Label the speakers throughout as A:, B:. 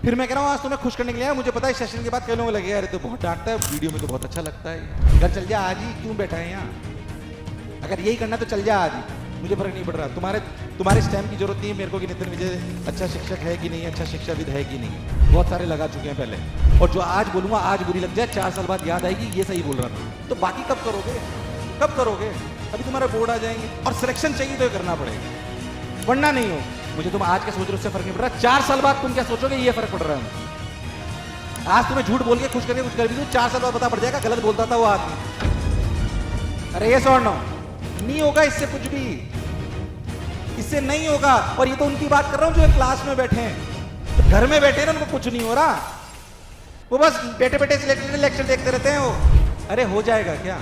A: फिर मैं कह रहा हूँ आज तुम्हें खुश करने के लिए आया। मुझे पता है सेशन के बाद कई लोगों लगे, अरे तो बहुत डांटता है, वीडियो में तो बहुत अच्छा लगता है, घर चल जा आज ही, क्यों बैठा है यहाँ? अगर यही करना तो चल जा आज ही, मुझे फर्क नहीं पड़ रहा। तुम्हारे स्टैम्प की जरूरत नहीं है मेरे को कि नितिन विजय अच्छा शिक्षक है कि नहीं, अच्छा शिक्षाविद है कि नहीं। बहुत सारे लगा चुके हैं पहले, और जो आज बोलूंगा आज बुरी लग जाए, 4 साल बाद याद आएगी ये सही बोल रहा था। तो बाकी कब करोगे, कब करोगे? अभी तुम्हारे बोर्ड आ जाएंगे और सिलेक्शन चाहिए तो ये करना पड़ेगा, वरना नहीं हो। मुझे तुम आज क्या सोच रहे हो उससे फर्क नहीं पड़ रहा, 4 साल बाद तुम क्या सोचोगे ये फर्क पड़ रहा है। आज तुम्हें झूठ बोल के खुश करके कुछ कर भी दूं, 4 साल बाद पता पड़ जाएगा गलत बोलता था वो आदमी। अरे ये सुनो, नहीं होगा इससे कुछ भी, इससे नहीं होगा। और ये तो उनकी बात कर रहा हूं जो क्लास में बैठे हैं, तो घर में बैठे ना उनको कुछ नहीं हो रहा, वो बस बैठे बैठे लेक्चर देखते रहते हैं वो। अरे हो जाएगा क्या?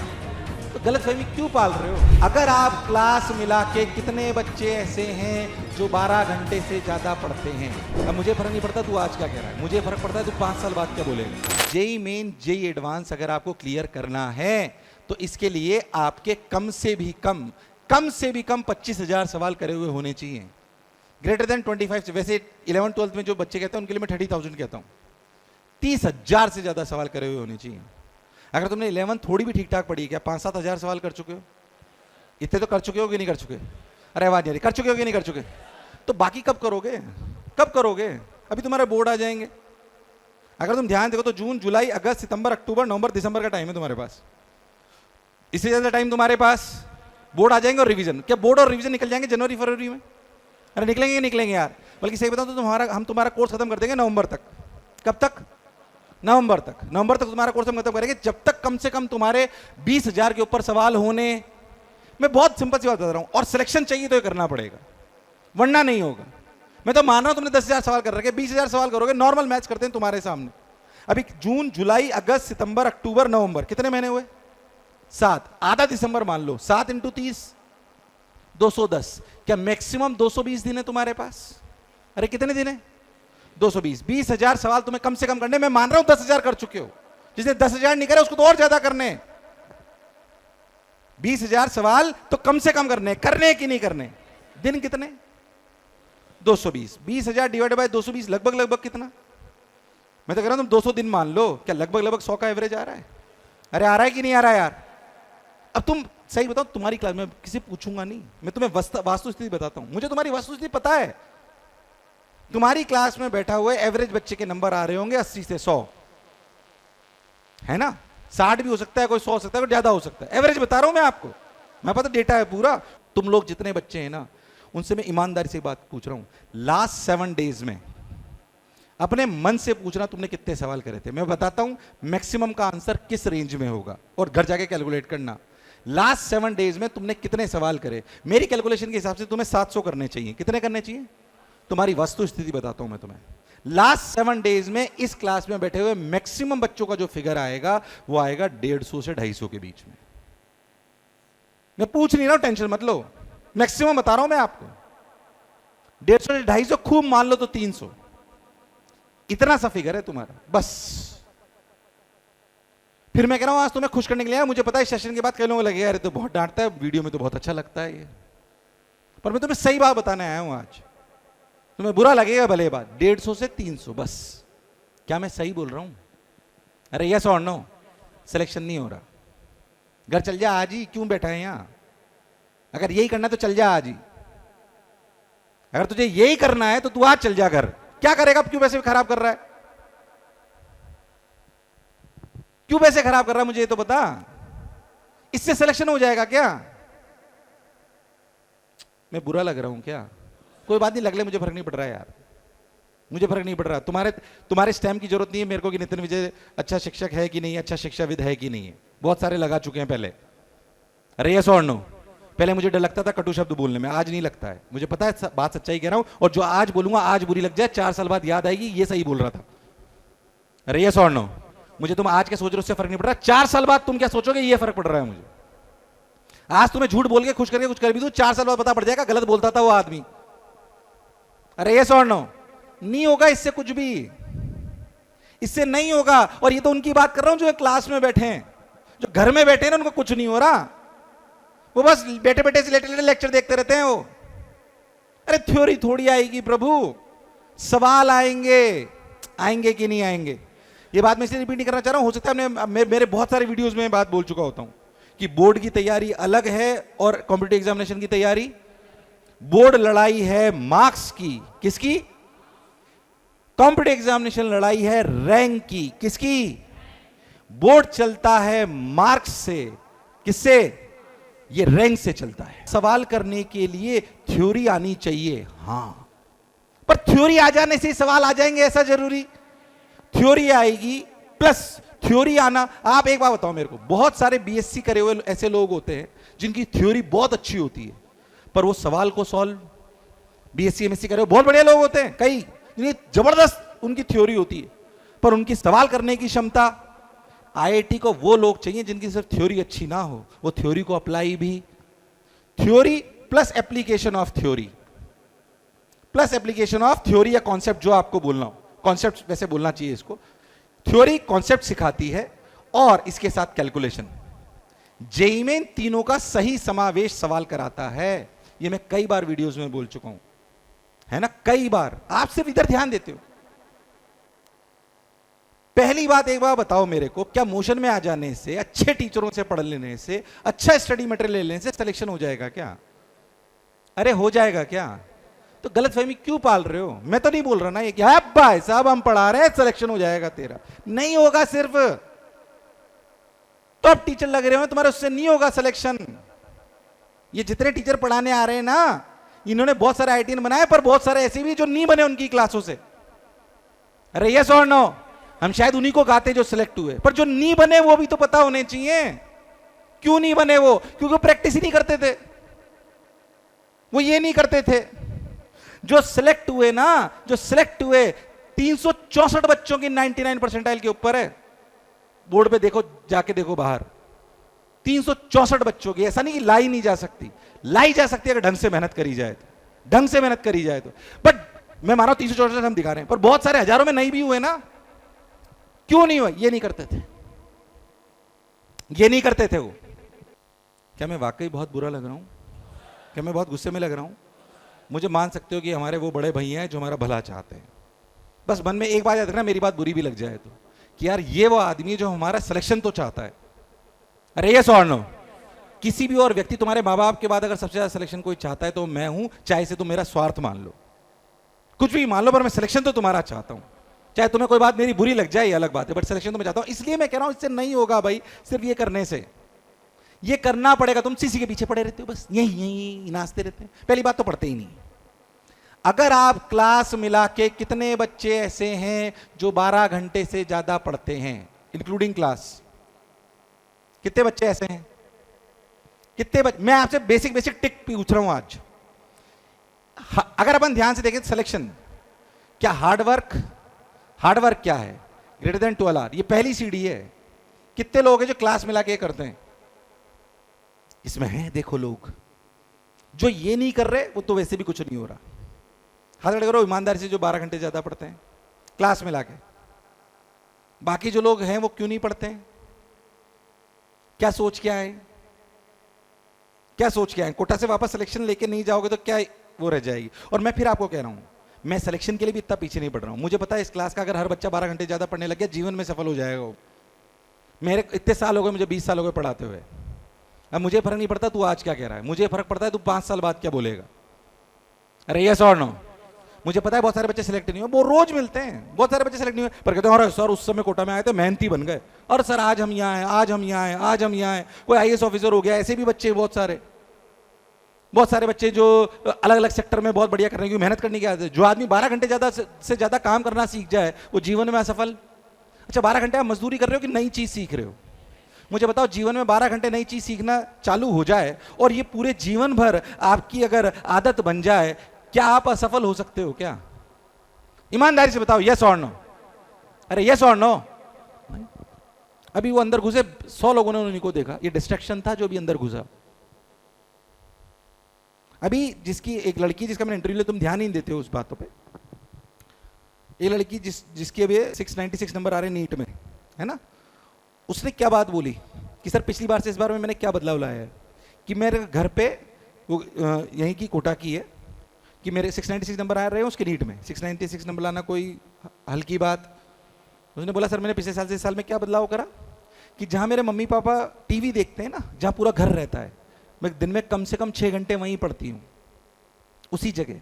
A: तो गलतफहमी क्यों पाल रहे हो? अगर आप क्लास मिला के कितने बच्चे ऐसे हैं जो 12 घंटे से ज्यादा पढ़ते हैं? अब मुझे फर्क नहीं पड़ता तू आज क्या कह रहा है, मुझे फर्क पड़ता है तू 5 साल बाद क्या बोलेगा। जेई मेन जेई एडवांस अगर आपको क्लियर करना है तो इसके लिए आपके कम से भी कम 25,000 सवाल करे हुए होने चाहिए, ग्रेटर देन 25। वैसे 11th 12th में जो बच्चे कहते हैं उनके लिए मैं 30,000 कहता हूं, 30,000 से ज्यादा सवाल करे हुए होने चाहिए। अगर तुमने 11th थोड़ी भी ठीक ठाक पढ़ी, क्या 5-7 हजार सवाल कर चुके हो? इतने तो कर चुके हो कि नहीं कर चुके? अरे आवाज नहीं, कर चुके हो कि नहीं कर चुके? तो बाकी कब करोगे, कब करोगे? अभी तुम्हारे बोर्ड आ जाएंगे। अगर तुम ध्यान देखो तो जून जुलाई अगस्त सितंबर अक्टूबर नवंबर दिसंबर का टाइम है तुम्हारे पास, इससे ज्यादा टाइम तुम्हारे पास। बोर्ड आ जाएंगे और रिवीजन, क्या बोर्ड और रिवीजन निकल जाएंगे जनवरी फरवरी में? अरे निकलेंगे निकलेंगे यार। बल्कि सही बताऊं तो हम तुम्हारा कोर्स खत्म कर देंगे नवंबर तक। कब तक? नवंबर तक तुम्हारा कोर्स हम खत्म करेंगे, जब तक कम से कम तुम्हारे 20,000 के ऊपर सवाल होने। मैं बहुत सिंपल सी बात बता रहा हूं, और सिलेक्शन चाहिए तो ये करना पड़ेगा, वरना नहीं होगा। मैं तो मान रहा हूं तुमने 10,000 सवाल कर रखे, 20,000 सवाल करोगे, नॉर्मल मैच करते हैं तुम्हारे सामने। अभी जून जुलाई अगस्त सितंबर अक्टूबर नवंबर कितने महीने हुए? 7, आधा दिसंबर मान लो, 7 × 30 210। क्या मैक्सिमम 220 दिन है तुम्हारे पास? अरे कितने दिन है? 220। 20,000 सवाल तुम्हें कम से कम करने। मैं मान रहा हूं 10,000 कर चुके हो, जिसने 10,000 नहीं करे उसको तो और ज्यादा करने। 20,000 सवाल तो कम से कम करने कि नहीं करने? दिन कितने? 220। 20,000 डिवाइड बाय 220 लगभग कितना? मैं तो कह रहा हूं तुम 200 दिन मान लो, क्या लगभग 100 का एवरेज आ रहा है? अरे आ रहा है कि नहीं आ रहा है यार? अब तुम सही बताओ, तुम्हारी क्लास में किसी पूछूंगा नहीं, मैं तुम्हें वास्तु स्थिति बताता हूं। मुझे तुम्हारी वास्तु स्थिति पता है। तुम्हारी क्लास में बैठा हुए एवरेज बच्चे के नंबर आ रहे होंगे 80 से 100, है ना? 60 भी हो सकता है, कोई 100 हो सकता है, कोई ज्यादा हो सकता है। एवरेज बता रहा हूं मैं आपको, मैं पता डेटा है पूरा। तुम लोग जितने बच्चे हैं ना, उनसे मैं ईमानदारी से बात पूछ रहा हूं, लास्ट 7 डेज में अपने मन से पूछना तुमने कितने सवाल करे थे। मैं बताता हूं मैक्सिमम का आंसर किस रेंज में होगा, और घर जाके कैलकुलेट करना। लास्ट 7 डेज में तुमने कितने सवाल करे? मेरी कैलकुलेशन के हिसाब से तुम्हें 700 करने चाहिए। कितने करने चाहिए? तुम्हारी वस्तु स्थिति बताता हूं मैं तुम्हें। लास्ट 7 डेज में इस क्लास में बैठे हुए मैक्सिमम बच्चों का जो फिगर आएगा वो आएगा 150 से 250 के बीच में। मैं पूछ नहीं रहा हूं, टेंशन मत लो, मैक्सिमम बता रहा हूं मैं आपको। 150 से 250, खूब मान लो तो 300, इतना सा फिगर है तुम्हारा बस। फिर मैं कह रहा हूं आज तुम्हें खुश करने के लिए आया। मुझे पता है सेशन के बाद कई लोगों लगे, अरे तो बहुत डांटता है, वीडियो में तो बहुत अच्छा लगता है ये, पर मैं तुम्हें सही बात बताने आया हूं आज। तुम्हें बुरा लगेगा भले बात, 150 से 300 बस। क्या मैं सही बोल रहा हूं? अरे यस और नो? सिलेक्शन नहीं हो रहा, घर चल जा आज ही, क्यों बैठा है यहां? अगर यही करना तो चल जा आज ही। अगर तुझे यही करना है तो तू आज चल जा घर। क्या करेगा? क्यों पैसे खराब कर रहा है? क्यों पैसे खराब कर रहा है मुझे ये तो बता। इससे सिलेक्शन हो जाएगा क्या? मैं बुरा लग रहा हूं क्या? कोई बात नहीं, लग ले, मुझे फर्क नहीं पड़ रहा है यार, मुझे फर्क नहीं पड़ रहा। तुम्हारे स्टैम्प की जरूरत नहीं है मेरे को कि नितिन विजय अच्छा शिक्षक है कि नहीं, अच्छा शिक्षाविद है कि नहीं है। बहुत सारे लगा चुके हैं पहले। अरे यस और नो? पहले मुझे डर लगता था कटु शब्द बोलने में, आज नहीं लगता है। मुझे पता है बात सच्चाई कह रहा हूं, और जो आज बोलूंगा आज बुरी लग जाए, 4 साल बाद याद आएगी ये सही बोल रहा था। अरे यस और नो? मुझे तुम आज क्या सोच रहे हो उससे फर्क नहीं पड़ रहा, 4 साल बाद तुम क्या सोचोगे ये फर्क पड़ रहा है मुझे। आज तुम्हें झूठ बोल के खुश करके कुछ कर भी दूं, 4 साल बाद पता पड़ जाएगा गलत बोलता था वो आदमी। अरे यस और नो? नहीं होगा इससे कुछ भी, इससे नहीं होगा। और ये तो उनकी बात कर रहा हूं जो क्लास में बैठे हैं, जो घर में बैठे हैं ना उनको कुछ नहीं हो रहा, वो बस बैठे बैठे से लेक्चर देखते रहते हैं वो। अरे थ्योरी थोड़ी आएगी प्रभु, सवाल आएंगे। आएंगे कि नहीं आएंगे? ये बात मैं इसलिए रिपीट नहीं करना चाह रहा हूं, हो सकता है मेरे बहुत सारे वीडियोस में बात बोल चुका होता हूं कि बोर्ड की तैयारी अलग है और कॉम्पिटिटिव एग्जामिनेशन की तैयारी। बोर्ड लड़ाई है मार्क्स की, किसकी? कॉम्पिटिटिव एग्जामिनेशन लड़ाई है रैंक की, किसकी? बोर्ड चलता है मार्क्स से, किससे? ये रैंक से चलता है। सवाल करने के लिए थ्योरी आनी चाहिए, हां, पर थ्योरी आ जाने से सवाल आ जाएंगे ऐसा जरूरी? थ्योरी आएगी प्लस थ्योरी आना। आप एक बात बताओ मेरे को, बहुत सारे बीएससी करे हुए ऐसे लोग होते हैं जिनकी थ्योरी बहुत अच्छी होती है पर वो सवाल को सॉल्व, बीएससी एमएससी करे हुए बहुत बढ़िया लोग होते हैं, कई जबरदस्त उनकी थ्योरी होती है पर उनकी सवाल करने की क्षमता। आईआईटी को वो लोग चाहिए जिनकी सिर्फ थ्योरी अच्छी ना हो, वो थ्योरी को अप्लाई भी, theory plus application of theory, plus application of theory या कॉन्सेप्ट, जो आपको बोलना हो, कॉन्सेप्ट वैसे बोलना चाहिए इसको। थ्योरी कॉन्सेप्ट सिखाती है और इसके साथ कैलकुलेशन। जेईई में तीनों का सही समावेश सवाल कराता है। ये मैं कई बार वीडियोस में बोल चुका हूं, है ना, कई बार। आप सिर्फ इधर ध्यान देते हो। पहली बात एक बार बताओ मेरे को, क्या मोशन में आ जाने से, अच्छे टीचरों से पढ़ लेने से, अच्छा स्टडी मटेरियल लेने से सिलेक्शन हो जाएगा क्या? अरे हो जाएगा क्या? तो गलतफहमी क्यों पाल रहे हो? मैं तो नहीं बोल रहा ना ये कि भाई साहब हम पढ़ा रहे हैं सिलेक्शन हो जाएगा तेरा। नहीं होगा, सिर्फ टॉप टीचर लग रहे हो तुम्हारे, उससे नहीं होगा सिलेक्शन। ये जितने टीचर पढ़ाने आ रहे हैं ना, इन्होंने बहुत सारे आईटीएन बनाए पर बहुत सारे ऐसे भी जो नहीं बने उनकी क्लासों से। अरे यस और नो, हम शायद उन्हीं को गाते जो सिलेक्ट हुए, पर जो नहीं बने वो भी तो पता होने चाहिए। क्यों नहीं बने वो? क्योंकि प्रैक्टिस ही नहीं करते थे, वो ये नहीं करते थे। जो सिलेक्ट हुए ना, जो सिलेक्ट हुए 364 बच्चों की 99 परसेंटाइल के ऊपर है। बोर्ड पे देखो, जाके देखो बाहर, 364 बच्चों की। ऐसा नहीं कि लाई नहीं जा सकती, लाई जा सकती है अगर ढंग से मेहनत करी जाए तो, ढंग से मेहनत करी जाए तो। बट मैं मानो 364 हम दिखा रहे हैं, पर बहुत सारे हजारों में नहीं भी हुए ना। क्यों नहीं हुए? ये नहीं करते थे, ये नहीं करते थे वो। क्या मैं वाकई बहुत बुरा लग रहा हूं? क्या मैं बहुत गुस्से में लग रहा हूं? मुझे मान सकते हो कि हमारे वो बड़े भैया हैं जो हमारा भला चाहते हैं। बस मन में एक बात याद रखना, मेरी बात बुरी भी लग जाए तो, कि यार ये वो आदमी है जो हमारा सिलेक्शन तो चाहता है। अरे यस और नो, किसी भी और व्यक्ति, तुम्हारे माँ बाप के बाद अगर सबसे ज्यादा सिलेक्शन कोई चाहता है तो मैं हूं, चाहे से तुम मेरा स्वार्थ मान लो, कुछ भी मान लो, पर मैं सिलेक्शन तो तुम्हारा चाहता हूं। चाहे तुम्हें कोई बात मेरी बुरी लग जाए, ये अलग बात है, बट सिलेक्शन तो मैं चाहता हूं। इसलिए मैं कह रहा हूं इससे नहीं होगा भाई, सिर्फ ये करने से। ये करना पड़ेगा। तुम सीसी के पीछे पड़े रहते हो, बस यही यही नाचते रहते हैं। पहली बात तो पढ़ते ही नहीं। अगर आप क्लास मिला के कितने बच्चे ऐसे हैं जो 12 घंटे से ज्यादा पढ़ते हैं, इंक्लूडिंग क्लास? कितने बच्चे ऐसे हैं? कितने बच्चे? मैं आपसे बेसिक बेसिक टिक पूछ रहा हूं आज। अगर अपन ध्यान से देखें सिलेक्शन, क्या हार्डवर्क, हार्डवर्क क्या है? ग्रेटर देन 12 आवर, ये पहली सीढ़ी है। कितने लोग हैं जो क्लास मिला के करते हैं? इसमें हैं देखो लोग। जो ये नहीं कर रहे वो तो वैसे भी कुछ नहीं हो रहा। हाथ खड़े करो ईमानदारी से जो 12 घंटे ज्यादा पढ़ते हैं क्लास मिला के। बाकी जो लोग हैं वो क्यों नहीं पढ़ते हैं? क्या सोच के आए? क्या सोच के आए? कोटा से वापस सिलेक्शन लेके नहीं जाओगे तो क्या वो रह जाएगी। और मैं फिर आपको कह रहा हूं, मैं सिलेक्शन के लिए भी इतना पीछे नहीं पड़ रहा हूं। मुझे पता है इस क्लास का अगर हर बच्चा 12 घंटे ज्यादा पढ़ने लग गया, जीवन में सफल हो जाएगा वो। मेरे इतने साल हो गए, मुझे 20 साल हो गए पढ़ाते हुए। अब मुझे फर्क नहीं पड़ता तू आज क्या कह रहा है, मुझे फर्क पड़ता है तू 5 साल बाद क्या बोलेगा। अरे यस और नो, मुझे पता है बहुत सारे बच्चे सिलेक्ट नहीं हुए, वो रोज मिलते हैं, बहुत सारे बच्चे सिलेक्ट नहीं हुए, पर कहते हैं अरे सर उस समय कोटा में आए थे, मेहनती बन गए, और सर आज हम यहाँ हैं, आज हम यहाँ हैं, आज हम यहाँ हैं, कोई आईएएस ऑफिसर हो गया। ऐसे भी बच्चे बहुत सारे बच्चे जो अलग अलग सेक्टर में बहुत बढ़िया करने की मेहनत करने की आदत है। जो आदमी 12 घंटे ज्यादा से ज्यादा काम करना सीख जाए वो जीवन में असफल। अच्छा 12 घंटे आप मजदूरी कर रहे हो कि नई चीज सीख रहे हो? मुझे बताओ, जीवन में 12 घंटे नई चीज सीखना चालू हो जाए और ये पूरे जीवन भर आपकी अगर आदत बन जाए, क्या आप असफल हो सकते हो क्या? ईमानदारी से बताओ, यस और नो। अरे यस और नो। अभी वो अंदर घुसे, 100 लोगों ने उन्हीं को देखा, ये डिस्ट्रैक्शन था जो अभी अंदर घुसा। अभी जिसकी एक लड़की जिसका मैंने इंटरव्यू लिया, तुम ध्यान ही नहीं देते हो उस बातों पे। एक लड़की जिसके अभी 696 नंबर आ रहे नीट में, है ना, उसने क्या बात बोली कि सर पिछली बार से इस बार में मैंने क्या बदलाव लाया है कि मेरे घर पे वो यहीं की कोटा की है, कि मेरे 696 नंबर आ रहे हैं उसके नीट में, 696 नंबर लाना कोई हल्की बात। उसने बोला सर मैंने पिछले साल से इस साल में क्या बदलाव करा कि जहाँ मेरे मम्मी पापा टीवी देखते हैं ना, जहाँ पूरा घर रहता है, मैं दिन में कम से कम 6 घंटे वहीं पढ़ती हूँ, उसी जगह।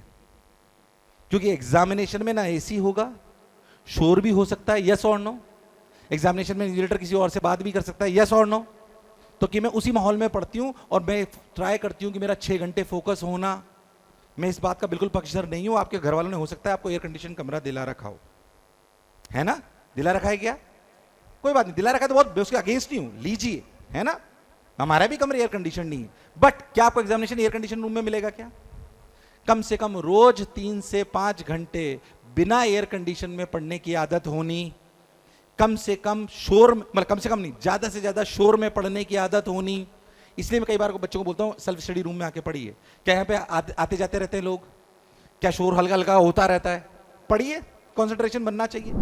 A: क्योंकि एग्जामिनेशन में ना एसी होगा, शोर भी हो सकता है, यस और नो। एग्जामिनेशन में इन्विजिलेटर किसी और से बात भी कर सकता है, यस और नो। तो कि मैं उसी माहौल में पढ़ती हूँ और मैं ट्राई करती हूँ कि मेरा 6 घंटे फोकस होना। मैं इस बात का बिल्कुल पक्षधर नहीं हूँ, आपके घर वालों ने हो सकता है आपको एयर कंडीशन कमरा दिला रखा हो, है ना? दिला रखा है क्या? कोई बात नहीं, दिला रखा है तो बहुत, मैं उसके अगेंस्ट नहीं हूँ, लीजिए, है ना? हमारा भी कमरे एयर कंडीशन नहीं है, बट क्या आपको एग्जामिनेशन एयर कंडीशन रूम में मिलेगा क्या? कम से कम रोज 3 से 5 घंटे बिना एयर कंडीशन में पढ़ने की आदत होनी, कम से कम शोर, मतलब कम से कम नहीं, ज्यादा से ज्यादा शोर में पढ़ने की आदत होनी। इसलिए मैं कई बार बच्चों को बोलता हूं सेल्फ स्टडी रूम में आके पढ़िए। क्या यहाँ पे आते जाते रहते हैं लोग? क्या शोर हल्का हल्का होता रहता है? पढ़िए, कंसंट्रेशन बनना चाहिए।